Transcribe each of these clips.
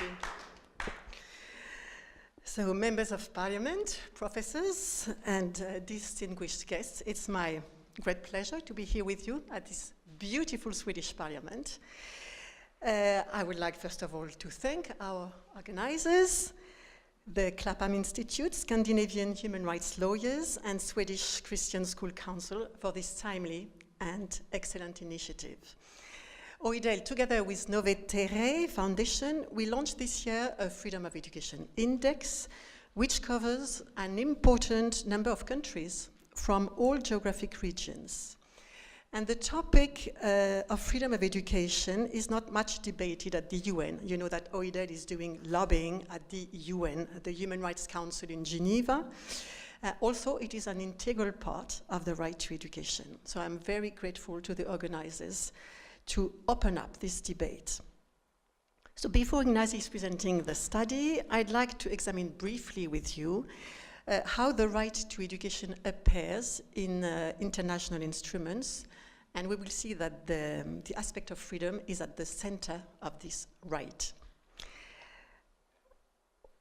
you. So, members of parliament, professors, and distinguished guests, it's my great pleasure to be here with you at this beautiful Swedish parliament. I would like, first of all, to thank our organizers, the Clapham Institute, Scandinavian Human Rights Lawyers, and Swedish Christian School Council for this timely and excellent initiative. OIDEL, together with Novetere Foundation, we launched this year a Freedom of Education Index, which covers an important number of countries from all geographic regions. And the topic of freedom of education is not much debated at the UN. You know that OIDEL is doing lobbying at the UN, the Human Rights Council in Geneva. Also, it is an integral part of the right to education. So I'm very grateful to the organizers to open up this debate. So before Ignacy is presenting the study, I'd like to examine briefly with you how the right to education appears in international instruments, and we will see that the aspect of freedom is at the center of this right.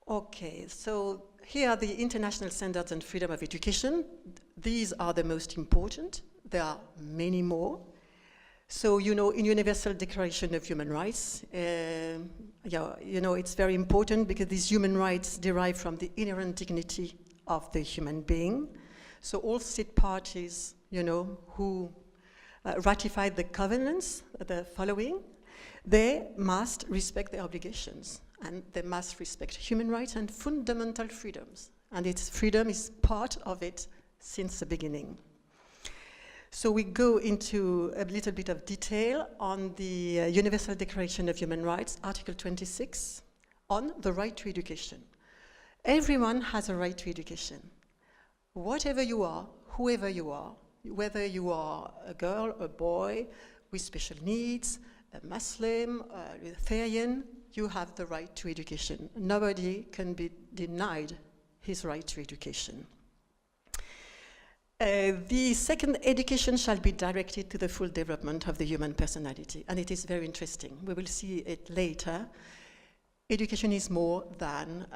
Okay, so here are the international standards on freedom of education. These are the most important. There are many more. So, you know, in Universal Declaration of Human Rights, you know, it's very important because these human rights derive from the inherent dignity of the human being. So all state parties, you know, who ratified the covenants, the following, they must respect their obligations, and they must respect human rights and fundamental freedoms. And its freedom is part of it since the beginning. So we go into a little bit of detail on the Universal Declaration of Human Rights, Article 26, on the right to education. Everyone has a right to education. Whatever you are, whoever you are, whether you are a girl, a boy with special needs, a Muslim, a Lutheran, you have the right to education. Nobody can be denied his right to education. The second, education shall be directed to the full development of the human personality, and it is very interesting. We will see it later. Education is more than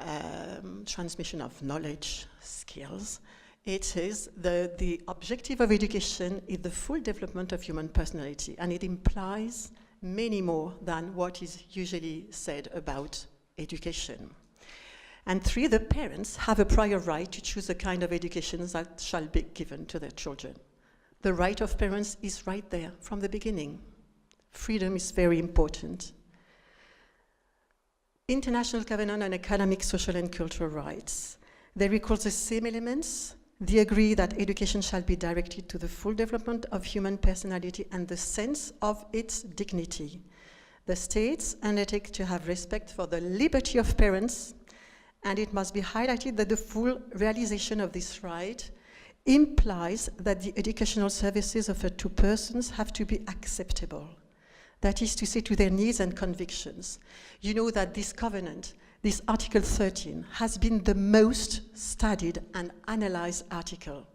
transmission of knowledge, skills. It is the objective of education is the full development of human personality, and it implies many more than what is usually said about education. And three, the parents have a prior right to choose the kind of education that shall be given to their children. The right of parents is right there from the beginning. Freedom is very important. International Covenant on Economic, Social and Cultural Rights. They recall the same elements. They agree that education shall be directed to the full development of human personality and the sense of its dignity. The states undertake to have respect for the liberty of parents, and it must be highlighted that the full realization of this right implies that the educational services offered to persons have to be acceptable. That is to say, to their needs and convictions. You know that this covenant, this Article 13, has been the most studied and analyzed article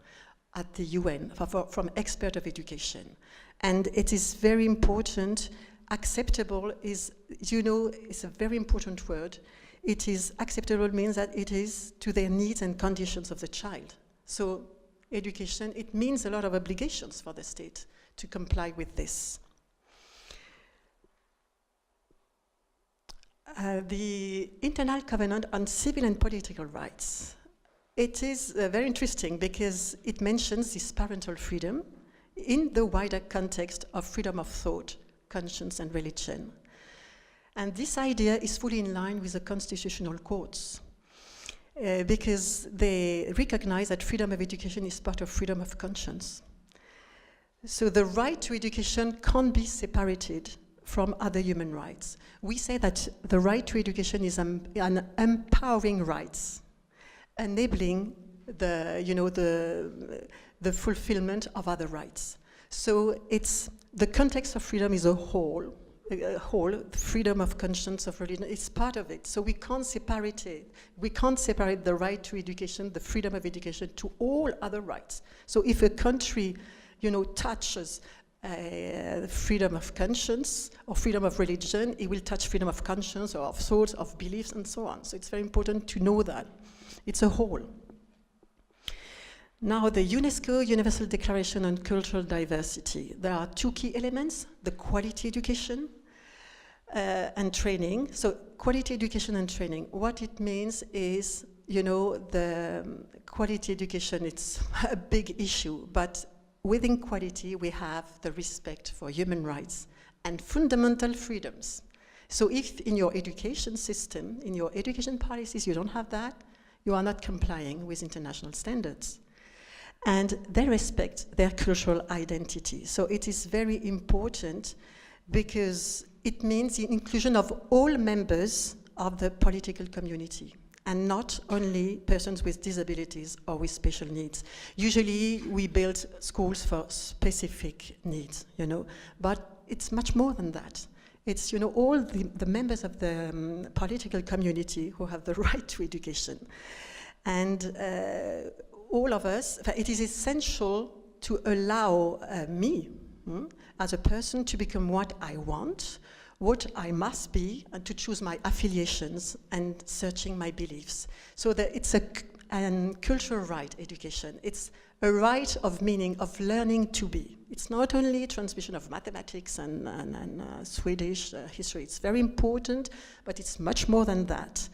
at the UN from experts of education. And it is very important. Acceptable is, you know, is a very important word. It is acceptable means that it is to their needs and conditions of the child. So education, it means a lot of obligations for the state to comply with this. The International Covenant on Civil and Political Rights. It is very interesting because it mentions this parental freedom in the wider context of freedom of thought, conscience and religion. And this idea is fully in line with the constitutional courts because they recognize that freedom of education is part of freedom of conscience. So the right to education can't be separated from other human rights. We say that the right to education is an empowering right, enabling the fulfillment of other rights. So it's the context of freedom is a whole, freedom of conscience, of religion, it's part of it. So we can't separate it. We can't separate the right to education, the freedom of education, to all other rights. So if a country, touches freedom of conscience or freedom of religion. It will touch freedom of conscience or of thoughts, of beliefs, and so on. So it's very important to know that. It's a whole. Now, the UNESCO Universal Declaration on Cultural Diversity. There are two key elements: the quality education and training. So, quality education and training. What it means is, you know, the quality education, it's a big issue, but within quality, we have the respect for human rights and fundamental freedoms. So if in your education system, in your education policies, you don't have that, you are not complying with international standards. And they respect their cultural identity. So it is very important because it means the inclusion of all members of the political community, and not only persons with disabilities or with special needs. Usually we build schools for specific needs, you know, but it's much more than that. It's, you know, all the members of the political community who have the right to education. And all of us, it is essential to allow me, as a person, to become what I want, what I must be, and to choose my affiliations and searching my beliefs. So that it's a cultural right, education. It's a right of meaning, of learning to be. It's not only transmission of mathematics and Swedish history. It's very important, but it's much more than that.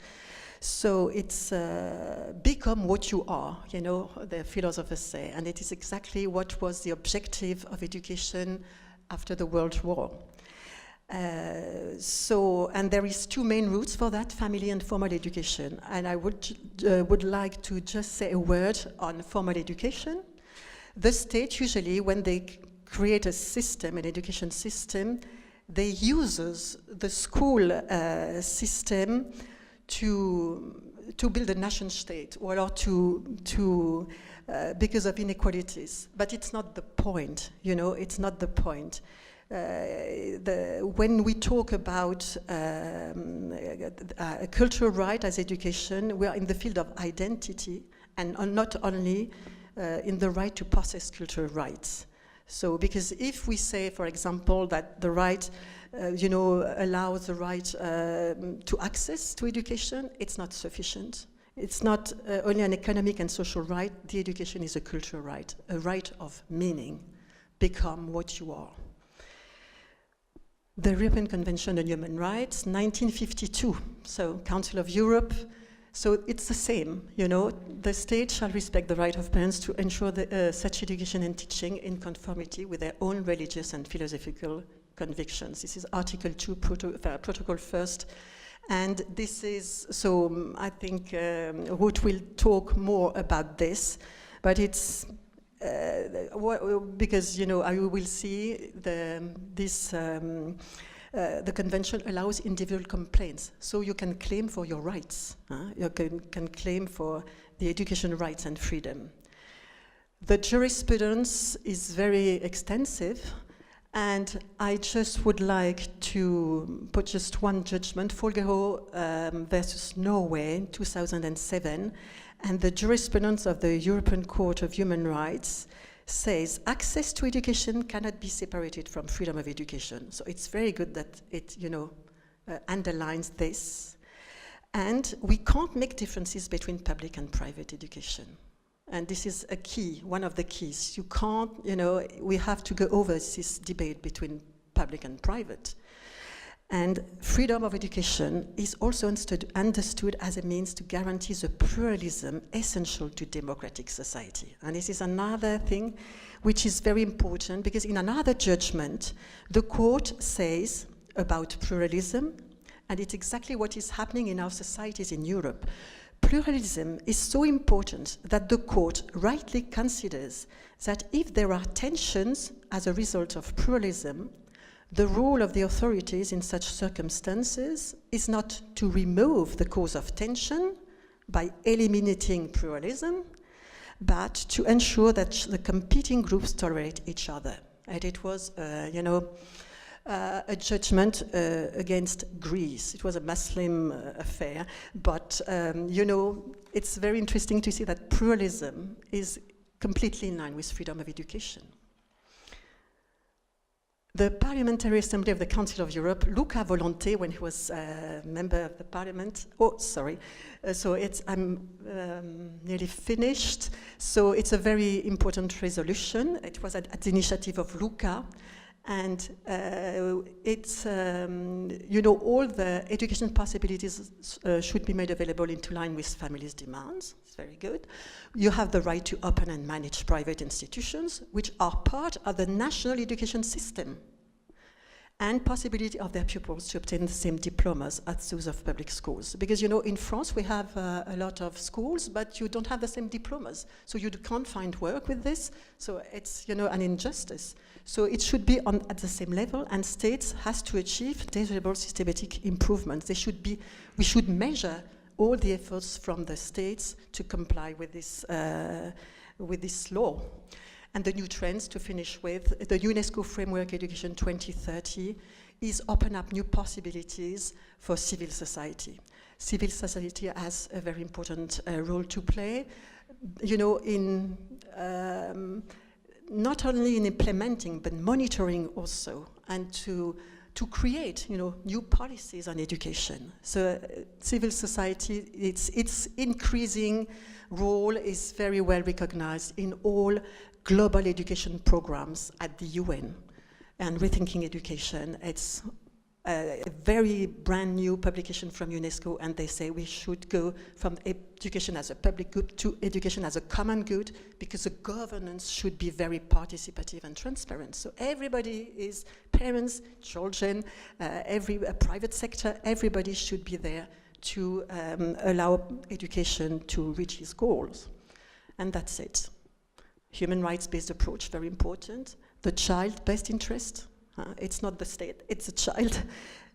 So it's become what you are, you know, the philosophers say, and it is exactly what was the objective of education after the World War. And there is two main routes for that: family and formal education. And I would like to just say a word on formal education. The state usually, when they create a system, an education system, they use the school system to build a nation state, or because of inequalities. But it's not the point, you know, it's not the point. When we talk about a cultural right as education, we are in the field of identity, and not only in the right to possess cultural rights. So, because if we say, for example, that the right allows the right to access to education, it's not sufficient. It's not only an economic and social right. The education is a cultural right, a right of meaning. Become what you are. The European Convention on Human Rights, 1952, so Council of Europe. So it's the same, you know, the state shall respect the right of parents to ensure such education and teaching in conformity with their own religious and philosophical convictions. This is Article 2, Protocol First. And this is, so I think Ruth will talk more about this, but it's, because, you know, I will see the convention allows individual complaints, so you can claim for your rights. You can claim for the education rights and freedom. The jurisprudence is very extensive, and I just would like to put just one judgment, Folgero versus Norway, 2007, and the jurisprudence of the European Court of Human Rights says access to education cannot be separated from freedom of education. So it's very good that it, you know, underlines this. And we can't make differences between public and private education. And this is a key, one of the keys. You can't, you know, we have to go over this debate between public and private. And freedom of education is also understood as a means to guarantee the pluralism essential to democratic society. And this is another thing which is very important, because in another judgment, the court says about pluralism, and it's exactly what is happening in our societies in Europe. Pluralism is so important that the court rightly considers that if there are tensions as a result of pluralism, the role of the authorities in such circumstances is not to remove the cause of tension by eliminating pluralism, but to ensure that the competing groups tolerate each other. And it was, a judgment against Greece. It was a Muslim affair, but it's very interesting to see that pluralism is completely in line with freedom of education. The Parliamentary Assembly of the Council of Europe, Luca Volonté, when he was a member of the Parliament, I'm nearly finished. So it's a very important resolution. It was at the initiative of Luca, and it's, all the education possibilities should be made available into line with families' demands. It's very good. You have the right to open and manage private institutions, which are part of the national education system, and possibility of their pupils to obtain the same diplomas as those of public schools. Because, in France, we have a lot of schools, but you don't have the same diplomas. So you can't find work with this. So it's, an injustice. So it should be at the same level, and states has to achieve desirable systematic improvements. We should measure all the efforts from the states to comply with this law. And the new trends, to finish with, the UNESCO Framework Education 2030 is open up new possibilities for civil society. Civil society has a very important role to play, in not only in implementing, but monitoring also, and to create, new policies on education. So civil society, its increasing role is very well recognized in all global education programs at the UN. And Rethinking Education, it's a very brand new publication from UNESCO, and they say we should go from education as a public good to education as a common good, because the governance should be very participative and transparent. So everybody is parents, children, private sector, everybody should be there to allow education to reach its goals. And that's it. Human rights-based approach, very important. The child best interest, it's not the state, it's the child.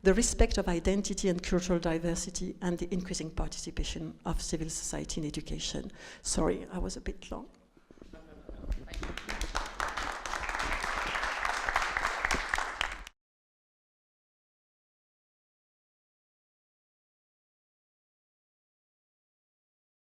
The respect of identity and cultural diversity, and the increasing participation of civil society in education. Sorry, I was a bit long.